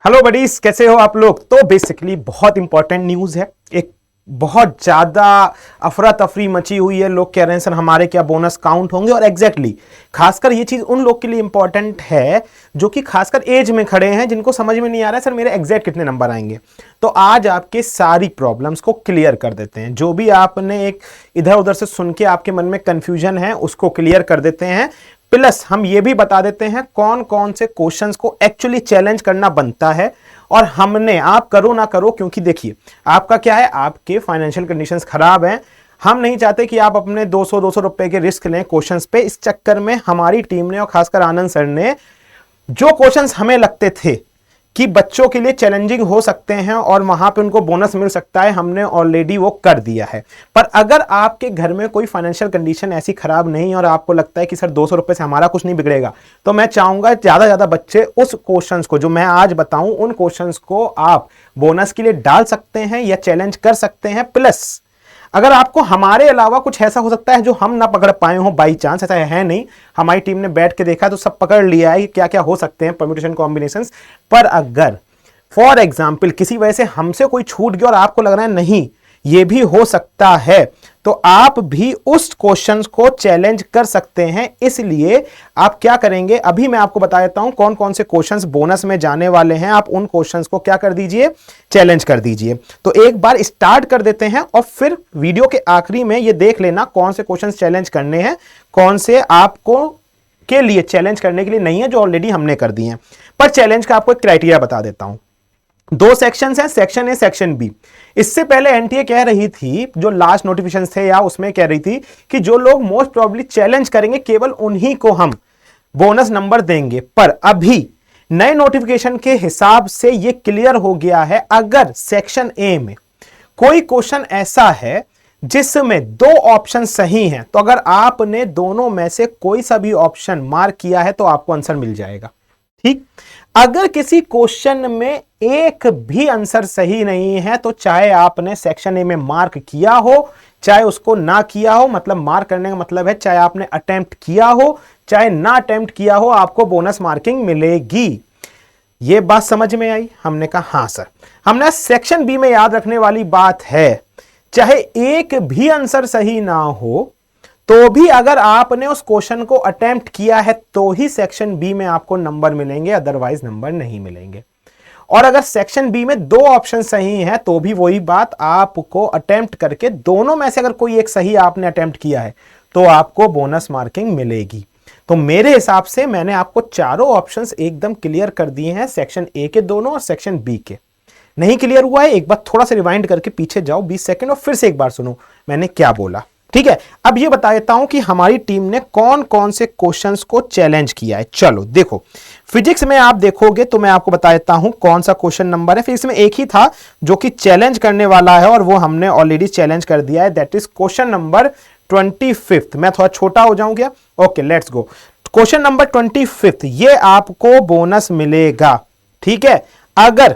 Hello buddies, कैसे हो आप लोग। तो बेसिकली बहुत इंपॉर्टेंट न्यूज़ है। एक बहुत ज़्यादा अफरा तफरी मची हुई है। लोग कह रहे हैं सर हमारे क्या बोनस काउंट होंगे, और एग्जैक्टली खासकर ये चीज़ उन लोग के लिए इंपॉर्टेंट है जो कि खासकर एज में खड़े हैं, जिनको समझ में नहीं आ रहा है सर मेरे एग्जैक्ट कितने नंबर आएंगे। तो आज आपके सारी प्रॉब्लम्स को क्लियर कर देते हैं। जो भी आपने एक इधर उधर से सुन के आपके मन में कंफ्यूजन है उसको क्लियर कर देते हैं। प्लस हम ये भी बता देते हैं कौन कौन से क्वेश्चंस को एक्चुअली चैलेंज करना बनता है और हमने, आप करो ना करो, क्योंकि देखिए आपका क्या है, आपके फाइनेंशियल कंडीशंस खराब हैं। हम नहीं चाहते कि आप अपने 200 रुपए के रिस्क लें क्वेश्चंस पे। इस चक्कर में हमारी टीम ने और खासकर आनंद सर ने जो क्वेश्चंस हमें लगते थे कि बच्चों के लिए चैलेंजिंग हो सकते हैं और वहां पे उनको बोनस मिल सकता है, हमने ऑलरेडी वो कर दिया है। पर अगर आपके घर में कोई फाइनेंशियल कंडीशन ऐसी खराब नहीं और आपको लगता है कि सर 200 रुपए से हमारा कुछ नहीं बिगड़ेगा, तो मैं चाहूंगा ज्यादा ज्यादा बच्चे उस क्वेश्चंस को जो मैं आज बताऊं उन क्वेश्चंस को आप बोनस के लिए डाल सकते हैं या चैलेंज कर सकते हैं। प्लस अगर आपको हमारे अलावा कुछ ऐसा हो सकता है जो हम ना पकड़ पाए हो, बाई चांस, ऐसा है नहीं, हमारी टीम ने बैठ के देखा तो सब पकड़ लिया है क्या क्या हो सकते हैं परम्यूटेशन कॉम्बिनेशंस। पर अगर फॉर एग्जाम्पल किसी वजह से हमसे कोई छूट गया और आपको लग रहा है नहीं ये भी हो सकता है, तो आप भी उस क्वेश्चन को चैलेंज कर सकते हैं। इसलिए आप क्या करेंगे, अभी मैं आपको बता देता हूं कौन कौन से क्वेश्चंस बोनस में जाने वाले हैं। आप उन क्वेश्चंस को क्या कर दीजिए, चैलेंज कर दीजिए। तो एक बार स्टार्ट कर देते हैं और फिर वीडियो के आखिरी में ये देख लेना कौन से क्वेश्चंस चैलेंज करने हैं, कौन से आपको के लिए चैलेंज करने के लिए नहीं है, जो ऑलरेडी हमने कर दिए हैं। पर चैलेंज का आपको एक क्राइटेरिया बता देता हूं। दो सेक्शंस हैं, सेक्शन ए, सेक्शन बी। इससे पहले एनटीए कह रही थी, जो लास्ट नोटिफिकेशन थे या उसमें कह रही थी कि जो लोग मोस्ट प्रोबेबली चैलेंज करेंगे केवल उन्हीं को हम बोनस नंबर देंगे। पर अभी नए नोटिफिकेशन के हिसाब से यह क्लियर हो गया है, अगर सेक्शन ए में कोई क्वेश्चन ऐसा है जिसमें दो ऑप्शन सही हैं, तो अगर आपने दोनों में से कोई सा भी ऑप्शन मार्क किया है तो आपको आंसर मिल जाएगा। ठीक, अगर किसी क्वेश्चन में एक भी आंसर सही नहीं है, तो चाहे आपने सेक्शन ए में मार्क किया हो चाहे उसको ना किया हो, मतलब मार्क करने का मतलब है चाहे आपने अटेम्प्ट किया हो चाहे ना अटेम्प्ट किया हो, आपको बोनस मार्किंग मिलेगी। यह बात समझ में आई? हमने कहा हां सर। हमने सेक्शन बी में याद रखने वाली बात है, चाहे एक भी आंसर सही ना हो तो भी अगर आपने उस क्वेश्चन को अटेम्प्ट किया है तो ही सेक्शन बी में आपको नंबर मिलेंगे, अदरवाइज नंबर नहीं मिलेंगे। और अगर सेक्शन बी में दो ऑप्शन सही हैं तो भी वही बात, आपको अटेम्प्ट करके दोनों में से अगर कोई एक सही आपने अटेम्प्ट किया है तो आपको बोनस मार्किंग मिलेगी। तो मेरे हिसाब से मैंने आपको चारों ऑप्शंस एकदम क्लियर कर दिए हैं, सेक्शन ए के दोनों और सेक्शन बी के। नहीं क्लियर हुआ है, एक बार थोड़ा सा रिवाइंड करके पीछे जाओ 20 सेकंड और फिर से एक बार सुनो मैंने क्या बोला। ठीक है, अब ये बता देता हूं कि हमारी टीम ने कौन कौन से क्वेश्चंस को चैलेंज किया है। चलो देखो, फिजिक्स में आप देखोगे तो मैं आपको बता देता हूं कौन सा क्वेश्चन नंबर है। फिजिक्स में एक ही था जो कि चैलेंज करने वाला है और वो हमने ऑलरेडी चैलेंज कर दिया है, दैट इज क्वेश्चन नंबर 25। मैं थोड़ा छोटा हो जाऊं क्या? Okay, let's go. Question number 25, ये आपको बोनस मिलेगा। ठीक है, अगर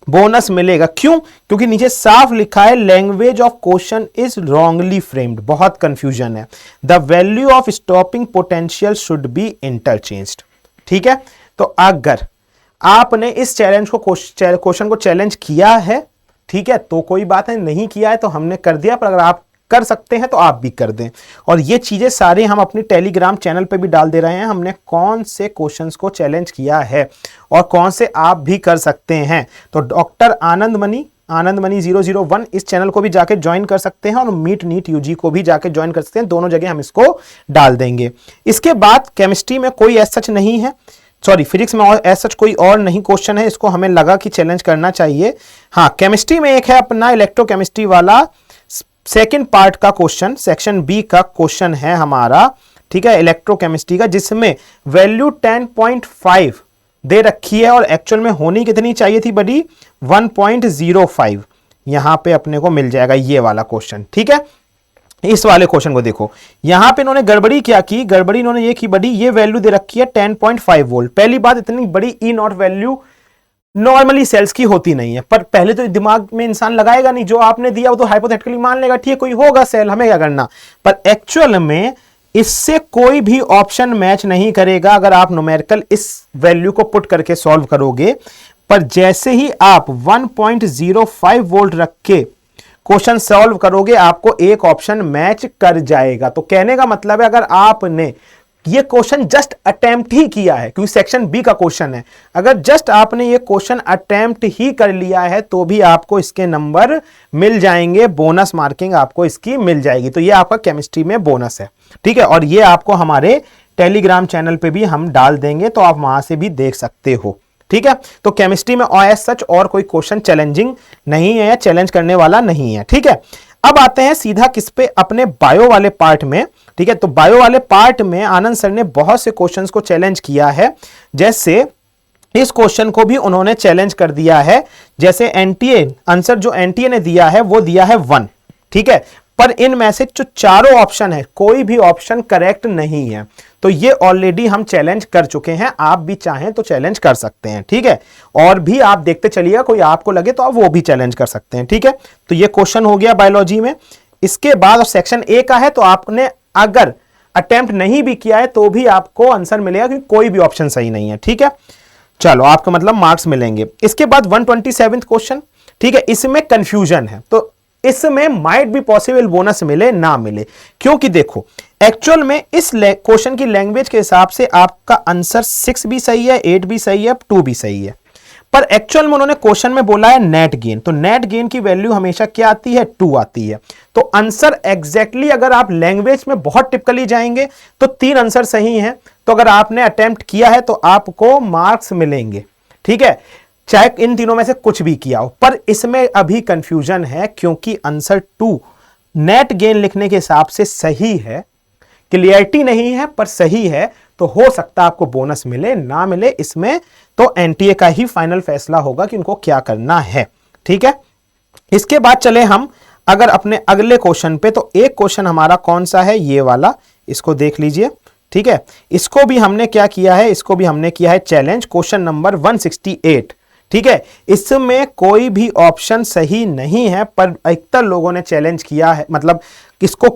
बोनस मिलेगा, क्यों? क्योंकि नीचे साफ लिखा है language of question is wrongly framed. बहुत कंफ्यूजन है। The value of stopping potential should be interchanged. ठीक है, तो अगर आपने इस चैलेंज को क्वेश्चन को चैलेंज किया है, ठीक है, तो कोई बात नहीं किया है तो हमने कर दिया। पर अगर आप कर सकते हैं तो आप भी कर दें। और ये चीजें सारी हम अपनी टेलीग्राम चैनल पे भी डाल दे रहे हैं, हमने कौन से क्वेश्चंस को चैलेंज किया है और कौन से आप भी कर सकते हैं। तो डॉक्टर आनंद मनी 001 इस चैनल को भी जाके ज्वाइन कर सकते हैं और मीट नीट यूजी को भी जाके ज्वाइन कर सकते हैं। दोनों जगह हम इसको डाल देंगे। इसके बाद केमिस्ट्री में कोई ऐसा सच नहीं है, सॉरी फिजिक्स में और ऐसा कोई और नहीं क्वेश्चन है, इसको हमें लगा कि चैलेंज करना चाहिए। हाँ, केमिस्ट्री में एक है अपना इलेक्ट्रोकेमिस्ट्री वाला सेकेंड पार्ट का क्वेश्चन, सेक्शन बी का क्वेश्चन है हमारा। ठीक है, इलेक्ट्रोकेमिस्ट्री का, जिसमें वैल्यू 10.5 दे रखी है और एक्चुअल में होनी कितनी चाहिए थी बड़ी? 1.05। यहां पे अपने को मिल जाएगा ये वाला क्वेश्चन। ठीक है, इस वाले क्वेश्चन को देखो, यहां पे इन्होंने गड़बड़ी क्या की, गड़बड़ी इन्होंने ये की बड़ी, ये वैल्यू दे रखी है 10.5 वोल्ट। पहली बात, इतनी बड़ी ई नॉट वैल्यू नॉर्मली सेल्स की होती नहीं है। पर पहले तो दिमाग में इंसान लगाएगा नहीं, जो आपने दिया वो तो हाइपोथेटिकली मान लेगा, ठीक है कोई होगा सेल, हमें क्या करना। पर एक्चुअल में इससे कोई भी ऑप्शन मैच नहीं करेगा अगर आप न्यूमेरिकल इस वैल्यू को पुट करके सॉल्व करोगे। पर जैसे ही आप 1.05 वोल्ट रख के क्वेश्चन सॉल्व करोगे आपको एक ऑप्शन मैच कर जाएगा। तो कहने का मतलब है अगर आपने ये क्वेश्चन जस्ट अटेम्प्ट ही किया है, क्योंकि सेक्शन बी का क्वेश्चन है, अगर जस्ट आपने ये क्वेश्चन अटेम्प्ट ही कर लिया है तो भी आपको इसके नंबर मिल जाएंगे, बोनस मार्किंग आपको इसकी मिल जाएगी। तो ये आपका केमिस्ट्री में बोनस है, ठीक है। और ये आपको हमारे टेलीग्राम चैनल पे भी हम डाल देंगे, तो आप वहां से भी देख सकते हो, ठीक है। तो केमिस्ट्री में एज सच और कोई क्वेश्चन चैलेंजिंग नहीं है, चैलेंज करने वाला नहीं है, ठीक है। अब आते हैं सीधा किस पे, अपने बायो वाले पार्ट में, ठीक है। तो बायो वाले पार्ट में आनंद सर ने बहुत से क्वेश्चंस को चैलेंज किया है, जैसे इस क्वेश्चन को भी उन्होंने चैलेंज कर दिया है। जैसे एनटीए आंसर जो एनटीए ने दिया है वो दिया है 1, ठीक है। पर इनमें से जो चारों ऑप्शन है कोई भी ऑप्शन करेक्ट नहीं है, तो ये ऑलरेडी हम चैलेंज कर चुके हैं। आप भी चाहें तो चैलेंज कर सकते हैं, ठीक है। और भी आप देखते चलिएगा, कोई आपको लगे तो आप वो भी चैलेंज कर सकते हैं, ठीक है। तो ये क्वेश्चन हो गया बायोलॉजी में। इसके बाद सेक्शन ए का है, तो आपने अगर अटेम्प्ट नहीं भी किया है तो भी आपको आंसर मिलेगा, क्योंकि कोई भी ऑप्शन सही नहीं है, ठीक है। चलो, आपको मतलब मार्क्स मिलेंगे। इसके बाद 127 क्वेश्चन, ठीक है। इसमें कंफ्यूजन है, तो इसमें माइट भी पॉसिबल बोनस मिले ना मिले, क्योंकि देखो एक्चुअल में इस क्वेश्चन की लैंग्वेज के हिसाब से आपका आंसर 6 भी सही है, 8 भी सही है, 2 भी सही है। पर एक्चुअल में उन्होंने क्वेश्चन में बोला है नेट गेन, तो नेट गेन की वैल्यू हमेशा क्या आती है, 2 आती है। तो आंसर एग्जैक्टली अगर आप लैंग्वेज में बहुत टिपिकली जाएंगे तो 3 आंसर सही हैं। तो अगर आपने अटेम्प्ट किया है तो आपको मार्क्स मिलेंगे, ठीक है, चाहे इन तीनों में से कुछ भी किया हो। पर इसमें अभी कंफ्यूजन है, क्योंकि आंसर 2 नेट गेन लिखने के हिसाब से सही है, क्लियरिटी नहीं है पर सही है। तो हो सकता है आपको बोनस मिले ना मिले, इसमें तो एनटीए का ही फाइनल फैसला होगा कि उनको क्या करना है, ठीक है। इसके बाद चले हम अगर अपने अगले क्वेश्चन पे, तो एक क्वेश्चन हमारा कौन सा है, ये वाला, इसको देख लीजिए, ठीक है। इसको भी हमने क्या किया है, इसको भी हमने किया है चैलेंज, क्वेश्चन नंबर 168, ठीक है। इसमें कोई भी ऑप्शन सही नहीं है, पर अधिकतर लोगों ने चैलेंज किया है, मतलब इसको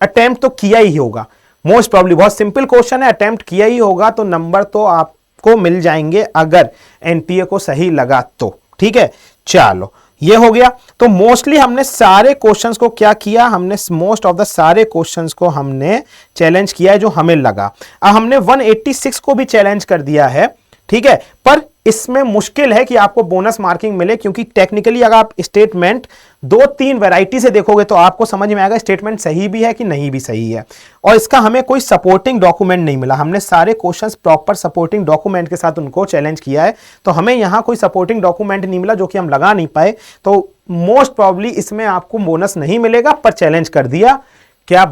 अटेम्प्ट तो किया ही होगा, मोस्ट प्रॉब्ली। बहुत सिंपल क्वेश्चन है, अटेम्प्ट किया ही होगा, तो नंबर तो आपको मिल जाएंगे अगर एनटीए को सही लगा तो, ठीक है। चलो, ये हो गया। तो मोस्टली हमने सारे क्वेश्चंस को क्या किया, हमने मोस्ट ऑफ द सारे क्वेश्चंस को हमने चैलेंज किया है जो हमें लगा। अब हमने 186 को भी चैलेंज कर दिया है, ठीक है। पर इसमें मुश्किल है कि आपको बोनस मार्किंग मिले, क्योंकि टेक्निकली अगर आप स्टेटमेंट 2-3 वैरायटी से देखोगे तो आपको समझ में आएगा स्टेटमेंट सही भी है कि नहीं भी सही है। और इसका हमें कोई सपोर्टिंग डॉक्यूमेंट नहीं मिला, हमने सारे क्वेश्चंस प्रॉपर सपोर्टिंग डॉक्यूमेंट के साथ उनको चैलेंज किया है, तो हमें यहां कोई सपोर्टिंग डॉक्यूमेंट नहीं मिला जो कि हम लगा नहीं पाए। तो मोस्ट प्रॉब्ली इसमें आपको बोनस नहीं मिलेगा, पर चैलेंज कर दिया, क्या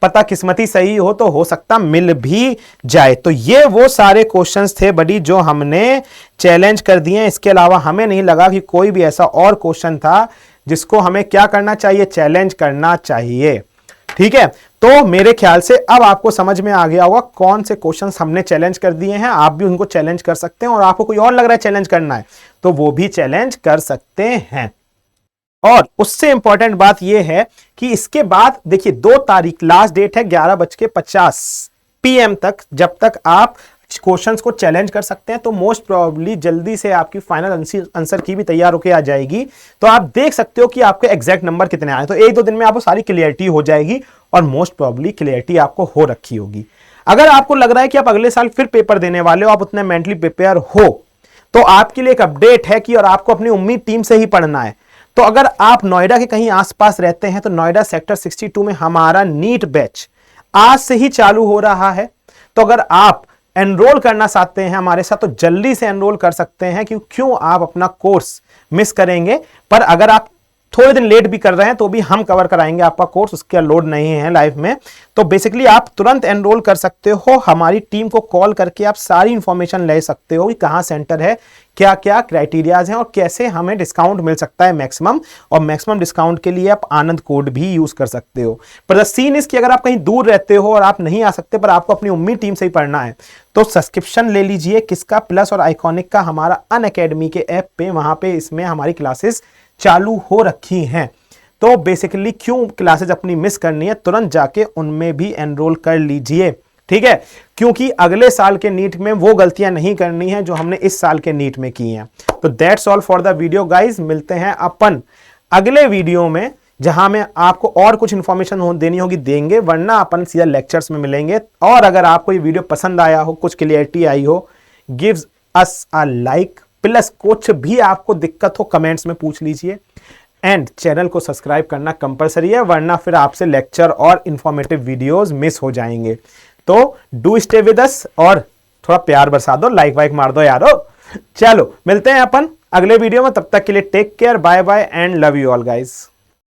पता किस्मती सही हो तो हो सकता मिल भी जाए। तो ये वो सारे क्वेश्चंस थे बड़ी जो हमने चैलेंज कर दिए। इसके अलावा हमें नहीं लगा कि कोई भी ऐसा और क्वेश्चन था जिसको हमें क्या करना चाहिए, चैलेंज करना चाहिए, ठीक है। तो मेरे ख्याल से अब आपको समझ में आ गया होगा कौन से क्वेश्चंस हमने चैलेंज कर दिए हैं। आप भी उनको चैलेंज कर सकते हैं, और आपको कोई और लग रहा है चैलेंज करना है तो वो भी चैलेंज कर सकते हैं। और उससे इंपॉर्टेंट बात यह है कि इसके बाद देखिए 2 तारीख लास्ट डेट है, 11:50 PM तक, जब तक आप क्वेश्चंस को चैलेंज कर सकते हैं। तो मोस्ट प्रोबेबली जल्दी से आपकी फाइनल आंसर की भी तैयार होकर आ जाएगी, तो आप देख सकते हो कि आपके एग्जैक्ट नंबर कितने आए। तो 1-2 दिन में आपको सारी क्लियरिटी हो जाएगी, और मोस्ट प्रोबेबली क्लियरिटी आपको हो रखी होगी। अगर आपको लग रहा है कि आप अगले साल फिर पेपर देने वाले हो, आप उतने मेंटली प्रिपेयर हो, तो आपके लिए एक अपडेट है कि और आपको अपनी उम्मीद टीम से ही पढ़ना है। तो अगर आप नोएडा के कहीं आसपास रहते हैं तो नोएडा सेक्टर 62 में हमारा नीट बैच आज से ही चालू हो रहा है। तो अगर आप एनरोल करना चाहते हैं हमारे साथ तो जल्दी से एनरोल कर सकते हैं, क्यों आप अपना कोर्स मिस करेंगे। पर अगर आप थोड़े दिन लेट भी कर रहे हैं तो भी हम कवर कराएंगे आपका कोर्स, उसका लोड नहीं है लाइफ में। तो बेसिकली आप तुरंत एनरोल कर सकते हो, हमारी टीम को कॉल करके आप सारी इंफॉर्मेशन ले सकते हो कि कहाँ सेंटर है, क्या क्या क्राइटेरियाज हैं, और कैसे हमें डिस्काउंट मिल सकता है मैक्सिमम। और मैक्सिमम डिस्काउंट के लिए आप आनंद कोड भी यूज कर सकते हो। पर द सीन इज कि अगर आप कहीं दूर रहते हो और आप नहीं आ सकते, पर आपको अपनी उम्मीद टीम से ही पढ़ना है, तो सब्सक्रिप्शन ले लीजिए किसका, प्लस और आइकॉनिक का, हमारा अनअकैडमी के ऐप पे। वहां पे इसमें हमारी क्लासेस चालू हो रखी हैं। तो बेसिकली क्यों क्लासेस अपनी मिस करनी है, तुरंत जाके उनमें भी एनरोल कर लीजिए, ठीक है, क्योंकि अगले साल के नीट में वो गलतियां नहीं करनी है जो हमने इस साल के नीट में की हैं। तो that's all for the video guys. मिलते हैं अपन अगले वीडियो में, जहां में आपको और कुछ इंफॉर्मेशन देनी होगी देंगे, वरना अपन सीधा लेक्चर्स में मिलेंगे। और अगर आपको ये वीडियो पसंद आया हो, कुछ क्लियरिटी आई हो, gives us a like, plus कुछ भी आपको दिक्कत हो कमेंट्स में पूछ लीजिए। एंड चैनल को सब्सक्राइब करना कंपलसरी है, वरना फिर आपसे लेक्चर और इंफॉर्मेटिव वीडियोस मिस हो जाएंगे। तो डू स्टे विद अस और थोड़ा प्यार बरसा दो, लाइक वाइक मार दो यारो। चलो मिलते हैं अपन अगले वीडियो में, तब तक के लिए take care, bye bye and love you all guys.